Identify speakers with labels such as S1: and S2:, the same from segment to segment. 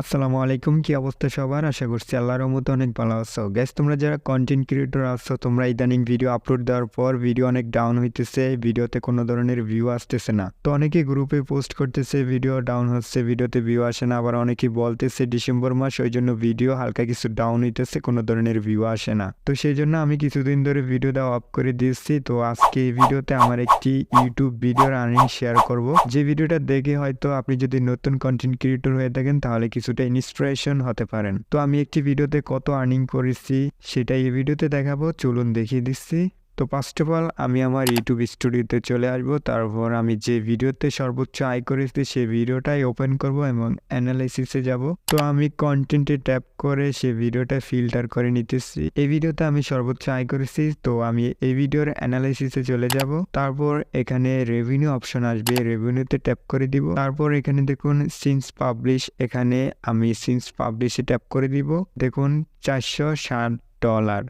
S1: আসসালামু আলাইকুম, কি অবস্থা সবার? আশা করছি আল্লাহর রহমতে অনেক ভালো আছো। গাইস, তোমরা যারা কন্টেন্ট ক্রিয়েটর আছো, তোমরা ইদানিং ভিডিও আপলোড দেওয়ার পর ভিডিও অনেক ডাউন হইতেছে, ভিডিওতে কোনো ধরনের ভিউ আসতেছে না। তো অনেকে গ্রুপে পোস্ট করতেছে ভিডিও ডাউন হচ্ছে, ভিডিওতে ভিউ আসে না। আবার অনেকে বলতেছে ডিসেম্বর মাস, ওই জন্য ভিডিও হালকা কিছু ডাউন হইতেছে, কোনো ধরনের ভিউ আসে না। তো সেই জন্য আমি কিছুদিন ধরে ভিডিও দেওয়া অফ করে দিয়েছি। তো আজকে এই ভিডিওতে আমার একটি ইউটিউব ভিডিওর আর্নিং শেয়ার করব। যে ভিডিওটা দেখে হয়তো আপনি যদি নতুন কন্টেন্ট ক্রিয়েটর হয়ে থাকেন তাহলে কিছুটা ইন্সপিরেশন হতে পারেন। তো আমি একটি ভিডিওতে কত আর্নিং করেছি সেটাই এই ভিডিওতে দেখাবো, চলুন দেখিয়ে দিচ্ছি। তো ফার্স্ট অফ অল আমি আমার ইউটিউব স্টুডিওতে চলে আসবো। তারপর আমি যে ভিডিওতে সর্বোচ্চ আয় করেছি সেই ভিডিওটাই ওপেন করব এবং অ্যানালাইসিসে যাব। তো আমি কন্টেন্টে ট্যাপ করে সেই ভিডিওটা ফিল্টার করে নিতেছি। এই ভিডিওতে আমি সর্বোচ্চ আয় করেছি, তো আমি এই ভিডিওর অ্যানালাইসিসে চলে যাব। তারপর এখানে রেভিনিউ অপশন আসবে, রেভিনিউতে ট্যাপ করে দিব। তারপর এখানে দেখুন সিন্স পাবলিশ, এখানে আমি সিন্স পাবলিশে ট্যাপ করে দিব। দেখুন $460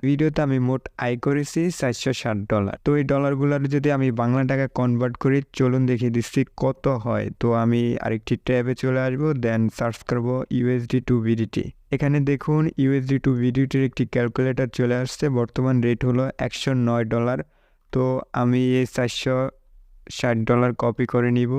S1: ভিডিওতে আমি মোট আয় করেছি $460। তো এই ডলারগুলোর যদি আমি বাংলা টাকা কনভার্ট করি, চলুন দেখিয়ে দিচ্ছি কত হয়। তো আমি আরেকটি ট্যাবে চলে আসবো, দেন সার্চ করবো ইউএসডি টু বিডিটি। এখানে দেখুন ইউএসডি টু বিডিটির একটি ক্যালকুলেটর চলে আসছে, বর্তমান রেট হলো $109। তো আমি এই $460 কপি করে নিব।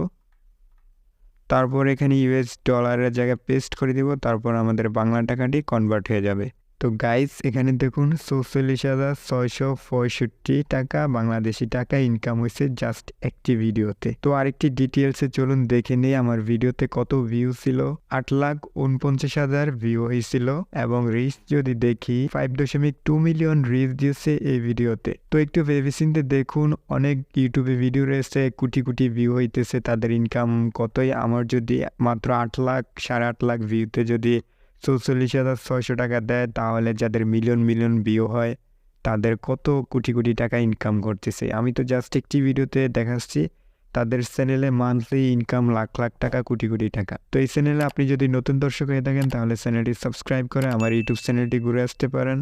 S1: তারপর এখানে ইউএস ডলারের জায়গায় পেস্ট করে দিব। তারপর আমাদের বাংলা টাকাটি কনভার্ট হয়ে যাবে। তো গাইস, এখানে দেখুন 44,665 টাকা বাংলাদেশি টাকা ইনকাম হয়েছে জাস্ট একটি ভিডিওতে। তো আরেকটি ডিটেলসে চলুন দেখে নেই আমার ভিডিওতে কত ভিউ ছিল। 8,49,000 ভিউ হয়েছিল এবং রিচ যদি দেখি 5.2 মিলিয়ন রিচ দিয়েছে এই ভিডিওতে। তো একটু ভেবেচিন্তে দেখুন, অনেক ইউটিউবে ভিডিও রয়েছে কোটি কোটি ভিউ হইতেছে, তাদের ইনকাম কতই। আমার যদি মাত্র 8 লাখ 8.5 লাখ ভিউতে যদি 44,600 টাকা দেয়, তাহলে যাদের মিলিয়ন মিলিয়ন ভিউ হয় তাদের কত কোটি কোটি টাকা ইনকাম করতেছে। আমি তো জাস্ট একটি ভিডিওতে দেখাচ্ছি, তাদের চ্যানেলে মান্থলি ইনকাম লাখ লাখ টাকা, কোটি কোটি টাকা। তো এই চ্যানেলে আপনি যদি নতুন দর্শক হয়ে থাকেন তাহলে চ্যানেলটি সাবস্ক্রাইব করে আমার ইউটিউব চ্যানেলটি ঘুরে আসতে পারেন।